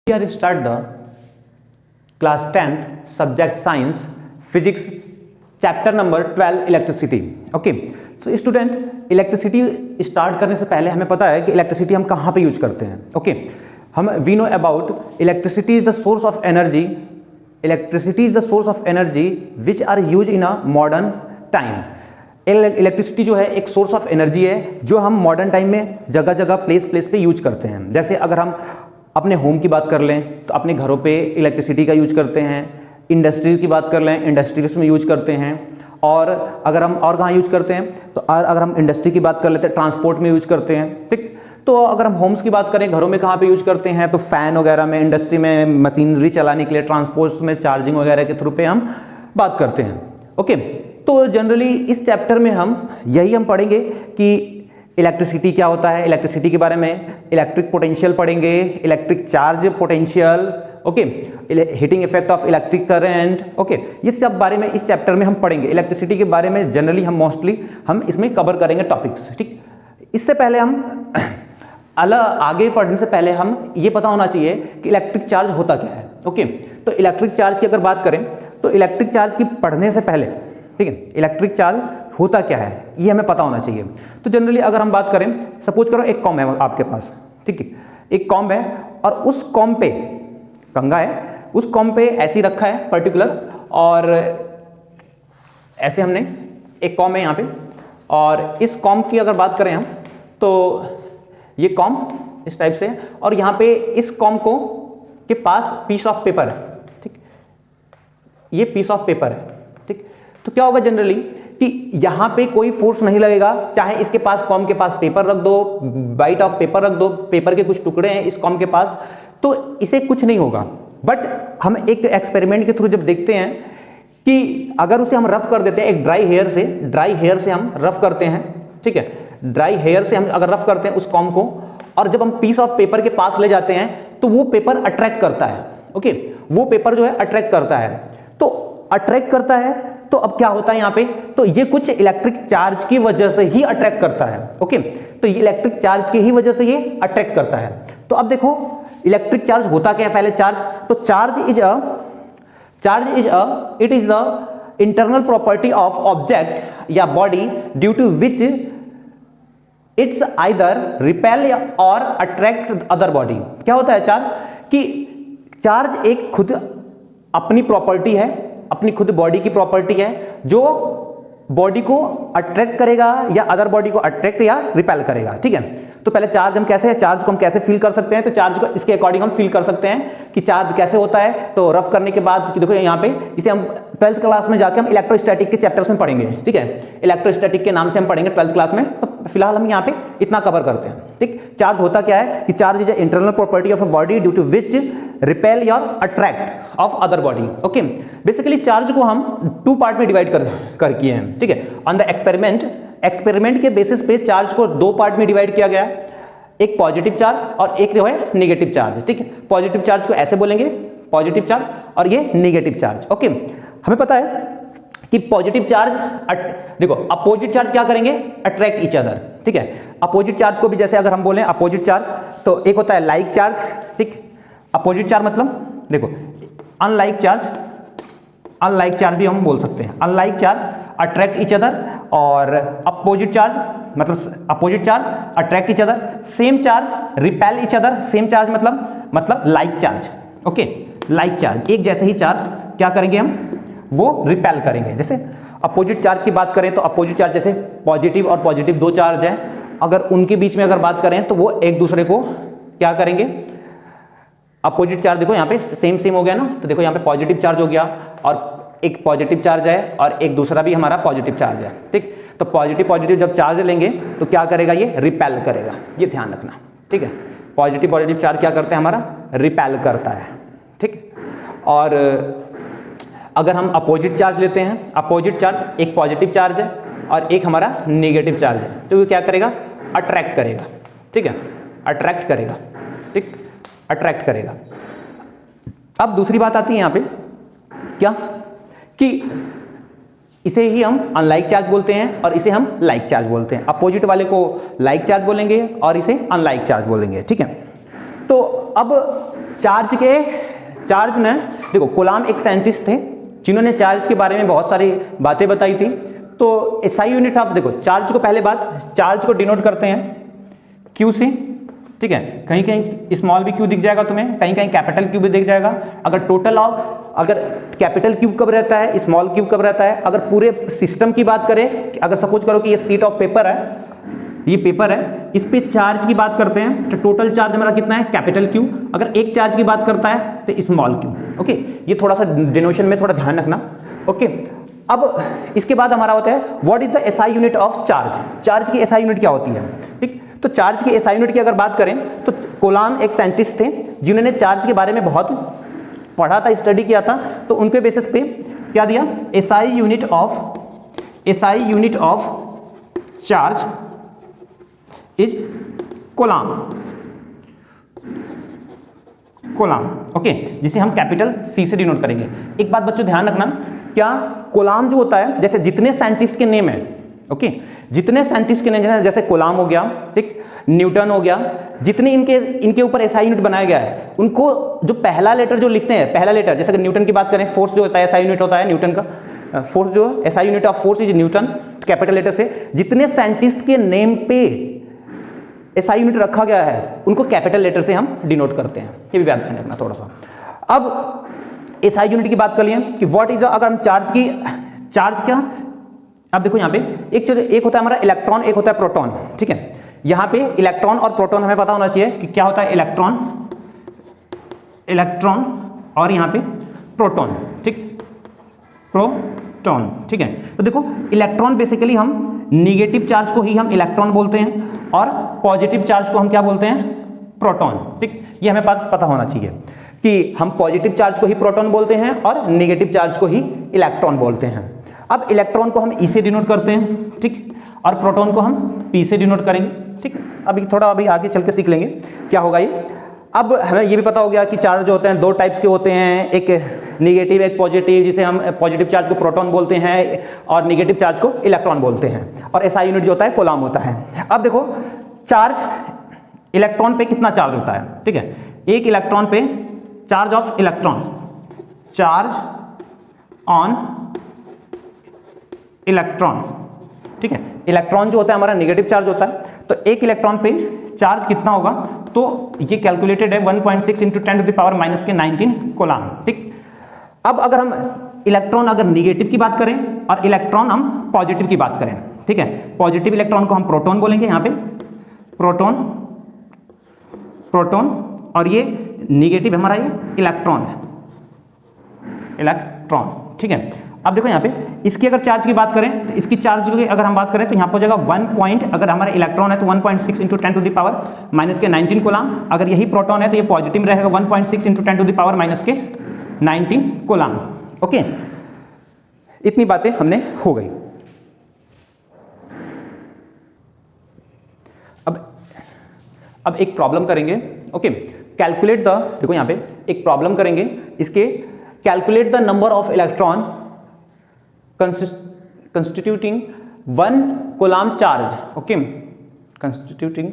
Here start the class 10th subject science physics chapter number 12 electricity. Okay, so student electricity start करने से पहले हमें पता है कि इलेक्ट्रिसिटी हम कहाँ पे यूज करते हैं. ओके, हम we know about electricity is the source of energy. Electricity is the source of energy which are use in a modern time. Electricity जो है एक सोर्स ऑफ एनर्जी है जो हम मॉडर्न टाइम में जगह जगह प्लेस पे यूज करते हैं. जैसे अगर हम अपने होम की बात कर लें तो अपने घरों पे इलेक्ट्रिसिटी का यूज करते हैं. इंडस्ट्रीज की बात कर लें, इंडस्ट्रीज में यूज करते हैं. और अगर हम और कहाँ यूज करते हैं तो अगर हम इंडस्ट्री की बात कर लेते हैं, ट्रांसपोर्ट में यूज करते हैं. ठीक, तो अगर हम होम्स की बात करें, घरों में कहाँ पे यूज करते हैं तो फैन वगैरह में, इंडस्ट्री में मशीनरी चलाने के लिए, ट्रांसपोर्ट में चार्जिंग वगैरह के थ्रू पे हम बात करते हैं. ओके, तो जनरली इस चैप्टर में हम पढ़ेंगे कि इलेक्ट्रिसिटी क्या होता है. इलेक्ट्रिसिटी के बारे में इलेक्ट्रिक पोटेंशियल पढ़ेंगे, electric charge potential, okay, heating effect of electric current. Okay, ये सब बारे में इस चैप्टर में हम पढ़ेंगे. इलेक्ट्रिसिटी के बारे में जनरली हम मोस्टली हम इसमें कवर करेंगे टॉपिक्स. ठीक, इससे पहले हम आगे पढ़ने से पहले हम ये पता होना चाहिए कि इलेक्ट्रिक चार्ज होता क्या है. ओके, तो इलेक्ट्रिक चार्ज की अगर बात करें तो इलेक्ट्रिक चार्ज की पढ़ने से पहले, ठीक है, इलेक्ट्रिक चार्ज होता क्या है ये हमें पता होना चाहिए. तो जनरली अगर हम बात करें, सपोज करो एक कॉम्ब है आपके पास, ठीक है, एक कॉम्ब है और उस कॉम्ब पे कंघा है, उस कॉम्ब पे ऐसे रखा है पर्टिकुलर, और ऐसे हमने एक कॉम्ब है यहाँ पे, और इस कॉम्ब की अगर बात करें हम तो ये कॉम्ब इस टाइप से है और यहाँ पे इस कॉम्ब को के पास पीस ऑफ पेपर है. ठीक, ये पीस ऑफ पेपर है. ठीक, तो क्या होगा जनरली कि यहाँ पे कोई फोर्स नहीं लगेगा, चाहे इसके पास कॉम्ब के पास पेपर रख दो, बाइट ऑफ पेपर रख दो, पेपर के कुछ टुकड़े हैं इस कॉम्ब के पास, तो इसे कुछ नहीं होगा. बट हम एक एक्सपेरिमेंट के थ्रू जब देखते हैं कि अगर उसे हम रफ कर देते हैं एक ड्राई हेयर से हम रफ करते हैं, ठीक है, ड्राई हेयर से हम अगर रफ करते हैं उस कॉम्ब को, और जब हम पीस ऑफ पेपर के पास ले जाते हैं तो वो पेपर अट्रैक्ट करता है. ओके, वो पेपर जो है अट्रैक्ट करता है. तो अट्रैक्ट करता है तो अब क्या होता है यहाँ पे, तो ये कुछ इलेक्ट्रिक चार्ज की वजह से ही अट्रैक्ट करता है. ओके, तो ये इलेक्ट्रिक चार्ज की ही वजह से ये अट्रैक्ट करता है. तो अब देखो इलेक्ट्रिक चार्ज होता क्या है. पहले चार्ज, तो charge is the internal property of object या body due to which its either repel और अट्रैक्ट अदर बॉडी. क्या होता है चार्ज, कि चार्ज एक खुद अपनी प्रॉपर्टी है, अपनी खुद बॉडी की प्रॉपर्टी है जो बॉडी को अट्रैक्ट करेगा या अदर बॉडी को अट्रैक्ट या रिपेल करेगा. ठीक है, तो पहले चार्ज को हम कैसे फील कर सकते हैं, तो चार्ज को इसके अकॉर्डिंग हम फील कर सकते हैं कि चार्ज कैसे होता है. तो रफ करने के बाद देखो यहाँ पे इसे हम 12th क्लास में जाके हम इलेक्ट्रोस्टैटिक के चैप्टर्स में पढ़ेंगे. ठीक है, इलेक्ट्रोस्टैटिक के नाम से हम पढ़ेंगे 12th क्लास में. तो फिलहाल हम यहाँ पे इतना कवर करते हैं. ठीक, चार्ज होता क्या है कि charge is internal property of a body due to which repel और attract of other body. Okay, basically charge को हम 2 पार्ट में डिवाइड कर किए हैं. ठीक है, ऑन द एक्सपेरिमेंट के बेसिस पे चार्ज को 2 पार्ट में डिवाइड किया गया, एक पॉजिटिव चार्ज और एक जो है नेगेटिव चार्ज. ठीक है, पॉजिटिव चार्ज को ऐसे बोलेंगे पॉजिटिव चार्ज और ये नेगेटिव चार्ज. ओके, हमें पता है कि पॉजिटिव चार्ज, देखो अपोजिट चार्ज क्या करेंगे, अट्रैक्ट ईच अदर. ठीक है, अपोजिट चार्ज को भी जैसे अगर हम बोलें अपोजिट चार्ज, तो एक होता है लाइक चार्ज. ठीक, अपोजिट चार्ज मतलब देखो अनलाइक चार्ज भी हम बोल सकते हैं. Unlike charge attract each other, और अपोजिट चार्ज मतलब opposite charge attract each other. Same charge repel each other. Same charge मतलब like charge. Okay, like charge एक जैसे ही चार्ज क्या करेंगे हम, वो रिपेल करेंगे. जैसे अपोजिट चार्ज की बात करें तो अपोजिट चार्ज जैसे पॉजिटिव और पॉजिटिव 2 चार्ज हैं, अगर उनके बीच में अगर बात करें तो वो एक दूसरे को क्या करेंगे, अपोजिट चार्ज देखो यहाँ पे सेम हो गया ना, तो देखो यहाँ पे पॉजिटिव चार्ज हो गया और एक पॉजिटिव चार्ज है और एक दूसरा भी हमारा पॉजिटिव चार्ज है. ठीक, तो पॉजिटिव जब चार्ज लेंगे तो क्या करेगा, ये रिपेल करेगा. ये ध्यान रखना. ठीक है, पॉजिटिव चार्ज क्या करते हैं, हमारा रिपेल करता है. ठीक, और अगर हम अपोजिट चार्ज लेते हैं, अपोजिट चार्ज एक पॉजिटिव चार्ज है और एक हमारा नेगेटिव चार्ज है, तो ये क्या करेगा, अट्रैक्ट करेगा. ठीक है, अट्रैक्ट करेगा. ठीक, अट्रैक्ट करेगा. अब दूसरी बात आती है यहाँ पे क्या, कि इसे ही हम अनलाइक चार्ज बोलते हैं और इसे हम लाइक चार्ज बोलते हैं. अपोजिट वाले को लाइक चार्ज बोलेंगे और इसे अनलाइक चार्ज बोलेंगे. ठीक है, तो अब चार्ज ने देखो, कूलाम एक साइंटिस्ट थे जिन्होंने चार्ज के बारे में बहुत सारी बातें बताई थी। तो एसआई यूनिट ऑफ, देखो चार्ज को, पहले बात चार्ज को डिनोट करते हैं क्यू से, ठीक है। कहीं कहीं स्मॉल भी क्यू दिख जाएगा तुम्हें, कहीं कहीं कैपिटल क्यू भी दिख जाएगा। अगर टोटल ऑफ, अगर कैपिटल क्यू कब रहता है, स्मॉल क्यू कब रहता है, अगर पूरे सिस्टम की बात करें, अगर सपोज करो कि ये शीट ऑफ पेपर है, ये पेपर है, इस पे चार्ज की बात करते हैं तो टोटल चार्ज हमारा कितना है, कैपिटल क्यू। अगर एक चार्ज की बात करता है तो स्मॉल क्यू। ओके, ये थोड़ा सा डिनोशन में थोड़ा ध्यान रखना। ओके, अब इसके बाद हमारा होता है what is the SI unit of charge. Charge की एसआई यूनिट क्या होती है, ठीक। तो चार्ज की एसआई यूनिट की अगर बात करें तो कूलाम एक साइंटिस्ट थे जिन्होंने चार्ज के बारे में बहुत पढ़ा था, स्टडी किया था। तो उनके बेसिस पे क्या दिया, SI unit of charge is coulomb. Okay, जिसे हम कैपिटल सी से डिनोट करेंगे। एक बात बच्चों ध्यान रखना, क्या कूलाम जो होता है, जैसे जितने साइंटिस्ट के नेम है, ओके, जितने साइंटिस्ट के नेम, जैसे कूलाम हो गया, ठीक, न्यूटन हो गया, जितने इनके ऊपर एसआई यूनिट बनाया गया है, उनको जो पहला लेटर जो लिखते हैं, पहला लेटर, जैसे न्यूटन की बात करें, फोर्स जो होता है एसआई यूनिट होता है न्यूटन का, फोर्स जो SI unit of force is Newton, capital letter से। जितने साइंटिस्ट के नेम पे एसआई यूनिट रखा गया है उनको कैपिटल लेटर से हम डिनोट करते हैं, ये भी ध्यान रखना थोड़ा सा। अब एसआई यूनिट की बात कर लिए कि व्हाट इज, अगर हम चार्ज क्या, अब देखो यहाँ पे एक होता है हमारा इलेक्ट्रॉन, एक होता है प्रोटॉन, ठीक है। यहाँ पे इलेक्ट्रॉन और प्रोटॉन हमें पता होना चाहिए कि क्या होता है, इलेक्ट्रॉन और यहाँ पे प्रोटॉन, ठीक, प्रोटॉन, ठीक है। तो देखो इलेक्ट्रॉन बेसिकली हम निगेटिव चार्ज को ही हम इलेक्ट्रॉन बोलते हैं और पॉजिटिव चार्ज को हम क्या बोलते हैं, प्रोटॉन, ठीक। ये हमें पता होना चाहिए कि हम पॉजिटिव चार्ज को ही प्रोटॉन बोलते हैं और नेगेटिव चार्ज को ही इलेक्ट्रॉन बोलते हैं। अब इलेक्ट्रॉन को हम ई से डिनोट करते हैं, ठीक, और प्रोटॉन को हम पी से डिनोट करेंगे, ठीक। अभी आगे चल के सीख लेंगे क्या होगा ये। अब हमें ये भी पता हो गया कि चार्ज जो होते हैं दो टाइप्स के होते हैं, एक नेगेटिव एक पॉजिटिव, जिसे हम पॉजिटिव चार्ज को प्रोटॉन बोलते हैं और नेगेटिव चार्ज को इलेक्ट्रॉन बोलते हैं, और एसआई यूनिट जो होता है कूलाम होता है। अब देखो चार्ज, इलेक्ट्रॉन पे कितना चार्ज होता है, ठीक है। एक इलेक्ट्रॉन पे charge of electron, charge on electron, ठीक है। इलेक्ट्रॉन जो होता है हमारा नेगेटिव चार्ज होता है, तो एक इलेक्ट्रॉन पे चार्ज कितना होगा, तो ये कैलकुलेटेड है 1.6 × 10⁻⁻⁻19 कूलाम, ठीक। अब अगर हम इलेक्ट्रॉन अगर नेगेटिव की बात करें और इलेक्ट्रॉन हम पॉजिटिव की बात करें, ठीक है, पॉजिटिव इलेक्ट्रॉन को हम प्रोटॉन बोलेंगे, यहाँ पे प्रोटॉन, और ये नेगेटिव हमारा ये इलेक्ट्रॉन है, ठीक है। अब देखो यहाँ पे इसकी अगर चार्ज की बात करें तो इसकी चार्ज की अगर हम बात करें तो यहाँ पर हो जाएगा अगर हमारा इलेक्ट्रॉन है तो 1.6 × 10⁻⁻⁻19 कूलाम। अगर यही प्रोटॉन है तो ये पॉजिटिव में रहेगा 1.6 × 10⁻⁻19 कूलाम। ओके, इतनी बातें हमने हो गई। अब एक प्रॉब्लम करेंगे। ओके, कैलकुलेट द, देखो यहाँ पे एक प्रॉब्लम करेंगे इसके, calculate the number of electron constituting 1 coulomb charge. Okay, constituting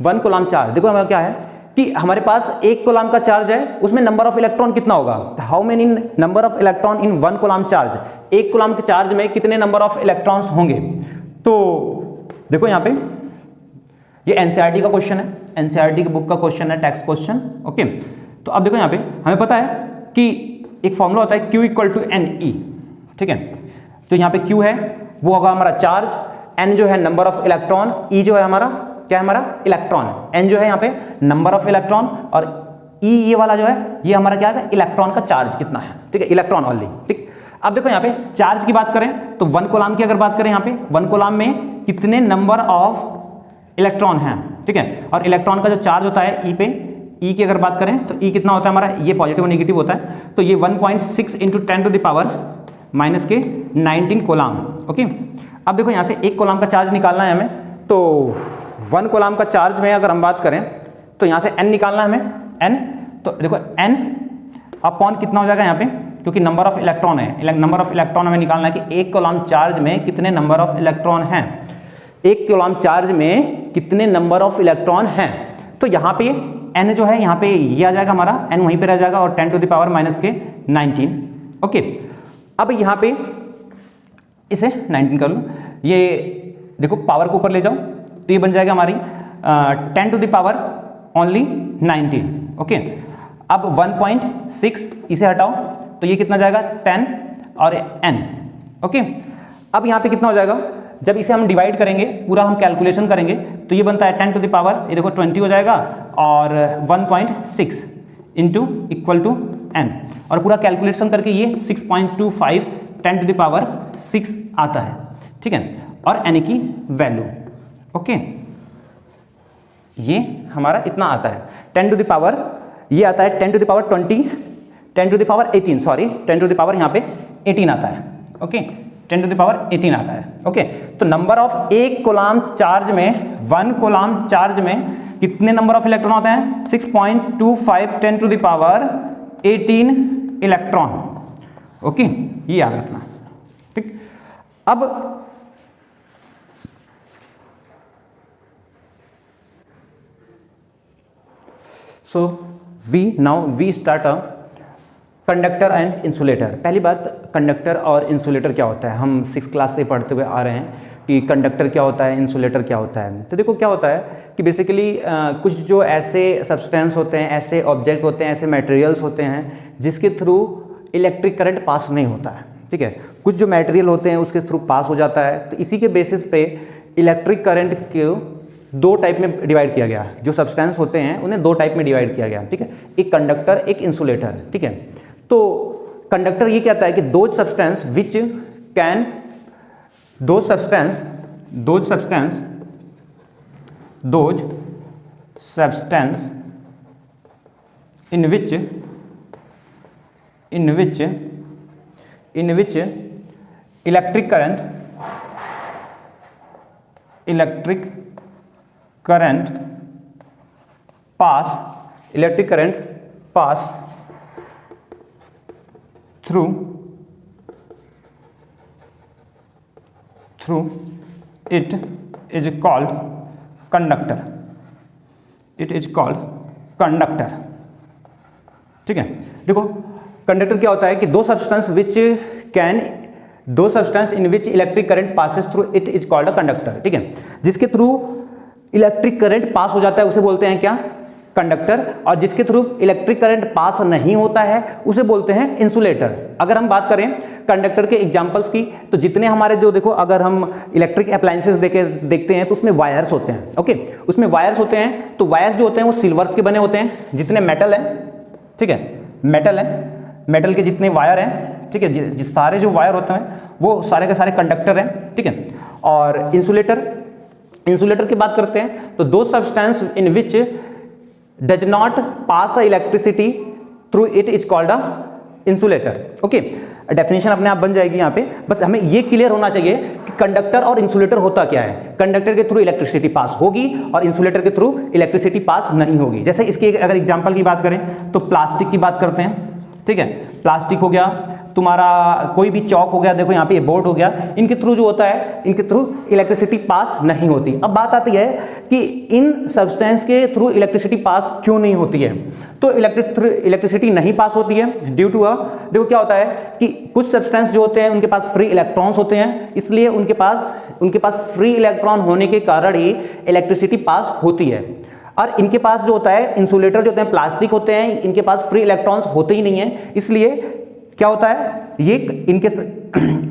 1 coulomb charge. देखो हमें क्या है कि हमारे पास 1 कूलाम का चार्ज है, उसमें नंबर ऑफ इलेक्ट्रॉन कितना होगा, how many number of electron in 1 coulomb charge. 1 coulomb के चार्ज में कितने नंबर ऑफ इलेक्ट्रॉन्स होंगे। तो देखो यहाँ पे ये एनसीईआरटी का क्वेश्चन है, एनसीईआरटी की बुक का क्वेश्चन है, टेक्स्ट क्वेश्चन। ओके, तो अब देखो यहाँ पे हमें पता है कि एक फॉर्मूला होता है Q = NE, ठीक है। तो यहाँ पे Q है वो होगा हमारा चार्ज, N जो है नंबर ऑफ इलेक्ट्रॉन, E जो है हमारा क्या है, हमारा इलेक्ट्रॉन, N जो है यहाँ पे नंबर ऑफ इलेक्ट्रॉन, और E ये वाला जो है ये हमारा क्या है, इलेक्ट्रॉन का चार्ज कितना है, ठीक है, इलेक्ट्रॉन ओनली। ठीक, अब देखो यहाँ पे चार्ज की बात करें तो 1 कूलाम की अगर बात करें, यहाँ पे 1 कूलाम में कितने नंबर ऑफ इलेक्ट्रॉन हैं, ठीक है, और इलेक्ट्रॉन का जो चार्ज होता है E पे, E की अगर बात करें तो E कितना होता है हमारा, ये पॉजिटिव और नेगेटिव होता है, तो ये 1.6 × 10⁻⁻19 कूलाम। ओके, अब देखो यहाँ से 1 कूलाम का चार्ज निकालना है हमें, तो 1 कूलाम का चार्ज में अगर हम बात करें तो यहाँ से N निकालना है हमें, N, तो देखो N अपॉन कितना हो जाएगा यहाँ पे, क्योंकि नंबर ऑफ इलेक्ट्रॉन है, नंबर ऑफ इलेक्ट्रॉन हमें निकालना है कि 1 कूलाम चार्ज में कितने नंबर ऑफ इलेक्ट्रॉन हैं, 1 कूलाम चार्ज में कितने नंबर ऑफ इलेक्ट्रॉन हैं। तो यहाँ पे n जो है यहाँ पे ये आ जाएगा हमारा, n वहीं पे रह जाएगा और 10 टू द पावर माइनस के 19। ओके, अब यहाँ पे इसे 19 कर लो, ये देखो पावर को ऊपर ले जाओ तो ये बन जाएगा हमारी 10 to the power only 19। Okay, अब 1.6 इसे हटाओ तो ये कितना जाएगा 10 और n। ओके, अब यहाँ पे कितना हो जाएगा, जब इसे हम डिवाइड करेंगे पूरा हम कैलकुलेशन करेंगे तो ये बनता है 10 टू द पावर, ये देखो 20 हो जाएगा और 1.6 इंटू इक्वल टू n, और पूरा कैलकुलेशन करके ये 6.25 10 टू द पावर 6 आता है। ठीक है, और n की वैल्यू। ओके, ये हमारा इतना आता है 10 टू द पावर, ये आता है 10 to the power 20, 10 to the power 18, sorry 10 to the power यहाँ पे 18 आता है। ओके, 10 टू द पावर 18 आता है। ओके, तो नंबर ऑफ एक कूलाम चार्ज में, 1 कूलाम चार्ज में कितने नंबर ऑफ इलेक्ट्रॉन होते हैं, 6.25 10 to the power 18 electron. Okay, ये याद रखना। ठीक, अब so we start a conductor and insulator. पहली बात, कंडक्टर और इंसुलेटर क्या होता है, हम 6th क्लास से पढ़ते हुए आ रहे हैं कि कंडक्टर क्या होता है, इंसुलेटर क्या होता है। तो देखो क्या होता है कि बेसिकली कुछ जो ऐसे सब्सटेंस होते हैं, ऐसे ऑब्जेक्ट होते हैं, ऐसे मटेरियल्स होते हैं जिसके थ्रू इलेक्ट्रिक करंट पास नहीं होता है। ठीक है, कुछ जो मटेरियल होते हैं उसके थ्रू पास हो जाता है। तो इसी के बेसिस पे इलेक्ट्रिक करंट को 2 टाइप में डिवाइड किया गया, जो सब्सटेंस होते हैं उन्हें 2 टाइप में डिवाइड किया गया। ठीक है, एक कंडक्टर, एक इंसुलेटर। ठीक है, तो कंडक्टर ये कहता है कि those substance which can, those substance in which electric current pass through it is called conductor। ठीक है, देखो कंडक्टर क्या होता है कि दो substance in which electric current passes through it is called a conductor. ठीक है, जिसके थ्रू इलेक्ट्रिक करंट पास हो जाता है उसे बोलते हैं क्या, कंडक्टर, और जिसके थ्रू इलेक्ट्रिक करंट पास नहीं होता है उसे बोलते हैं इंसुलेटर। अगर हम बात करें कंडक्टर के एग्जांपल्स की, तो जितने हमारे जो देखो, अगर हम इलेक्ट्रिक अप्लायंसेस देखते हैं तो उसमें वायर्स होते हैं। ओके, उसमें वायर्स होते हैं, तो वायर्स जो होते हैं वो सिल्वर्स के बने होते हैं। जितने मेटल हैं, ठीक है, मेटल के जितने वायर हैं, ठीक है, सारे जो वायर होते हैं वो सारे के सारे कंडक्टर हैं। ठीक है, और इंसुलेटर की बात करते हैं तो दो substance in which does not pass a electricity through it is called a insulator. Okay, definition अपने आप बन जाएगी यहाँ पे, बस हमें ये क्लियर होना चाहिए कि कंडक्टर और इंसुलेटर होता क्या है। कंडक्टर के थ्रू इलेक्ट्रिसिटी पास होगी और इंसुलेटर के थ्रू इलेक्ट्रिसिटी पास नहीं होगी। जैसे इसके अगर एग्जांपल की बात करें तो प्लास्टिक की बात करते हैं। ठीक है, प्लास्टिक हो गया, तुम्हारा कोई भी चौक हो गया, देखो यहाँ पे ये बोर्ड हो गया, इनके थ्रू जो होता है, इनके थ्रू इलेक्ट्रिसिटी पास नहीं होती। अब बात आती है कि इन सब्सटेंस के थ्रू इलेक्ट्रिसिटी पास क्यों नहीं होती है। तो इलेक्ट्रिसिटी नहीं पास होती है ड्यू टू देखो क्या होता है कि कुछ सब्सटेंस जो होते हैं उनके पास फ्री इलेक्ट्रॉन्स होते हैं, इसलिए उनके पास फ्री इलेक्ट्रॉन होने के कारण ही इलेक्ट्रिसिटी पास होती है। और इनके पास जो होता है, इंसुलेटर जो होते हैं, प्लास्टिक होते हैं, इनके पास फ्री इलेक्ट्रॉन्स होते ही नहीं है, इसलिए क्या होता है, ये इनके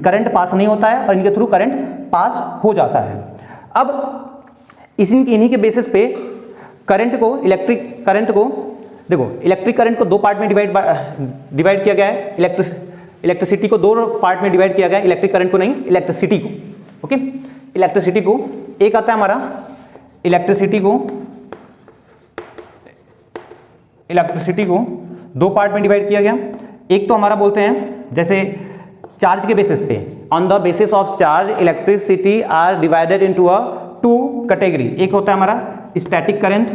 करंट पास नहीं होता है और इनके थ्रू करंट पास हो जाता है। अब इन्हीं के बेसिस पे इलेक्ट्रिक करंट को 2 पार्ट में डिवाइड किया गया है। इलेक्ट्रिसिटी को 2 पार्ट में डिवाइड किया गया है, इलेक्ट्रिक करंट को नहीं, इलेक्ट्रिसिटी को। ओके, इलेक्ट्रिसिटी को एक आता है हमारा, इलेक्ट्रिसिटी को 2 पार्ट में डिवाइड किया गया। एक तो हमारा बोलते हैं जैसे चार्ज के बेसिस पे, on the basis of charge electricity are divided into 2 category. एक होता है हमारा स्टैटिक करंट,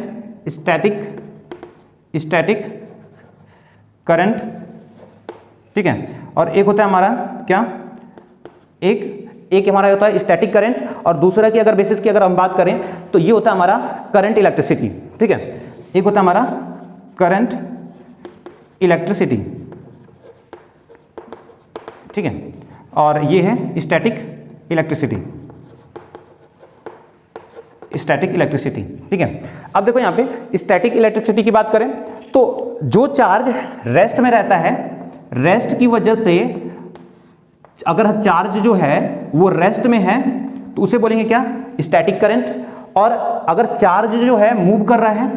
ठीक है, और एक होता है हमारा क्या, एक हमारा होता है स्टैटिक करंट, और दूसरा की अगर बेसिस की अगर हम बात करें तो ये होता है हमारा करंट इलेक्ट्रिसिटी। ठीक है, एक होता है हमारा करंट इलेक्ट्रिसिटी, ठीक है, और ये है स्टैटिक इलेक्ट्रिसिटी, स्टैटिक इलेक्ट्रिसिटी, ठीक है। अब देखो यहाँ पे स्टैटिक इलेक्ट्रिसिटी की बात करें तो जो चार्ज रेस्ट में रहता है, रेस्ट की वजह से अगर चार्ज जो है वो रेस्ट में है तो उसे बोलेंगे क्या, स्टैटिक करंट। और अगर चार्ज जो है मूव कर रहा है,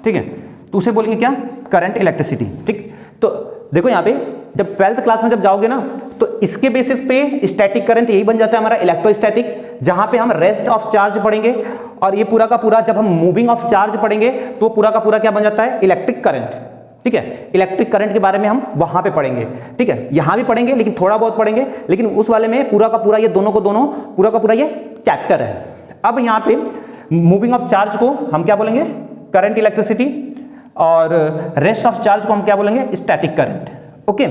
ठीक है, तो उसे बोलेंगे क्या, करंट इलेक्ट्रिसिटी, ठीक। तो देखो यहाँ पे जब 12th क्लास में जब जाओगे ना तो इसके बेसिस पे स्टैटिक करंट यही बन जाता है हमारा इलेक्ट्रोस्टैटिक, जहां पे हम रेस्ट ऑफ चार्ज पढ़ेंगे, और ये पूरा का पूरा जब हम मूविंग ऑफ चार्ज पढ़ेंगे तो पूरा का पूरा क्या बन जाता है, इलेक्ट्रिक करंट, ठीक है। इलेक्ट्रिक करंट के बारे में हम वहां पे पढ़ेंगे, ठीक है, यहां भी पढ़ेंगे लेकिन थोड़ा बहुत पढ़ेंगे, लेकिन उस वाले में पूरा का पूरा ये दोनों को दोनों पूरा का पूरा ये चैप्टर है। अब यहाँ पे मूविंग ऑफ चार्ज को हम क्या बोलेंगे, करंट इलेक्ट्रिसिटी, और रेस्ट ऑफ चार्ज को हम क्या बोलेंगे, स्टैटिक करंट, ओके।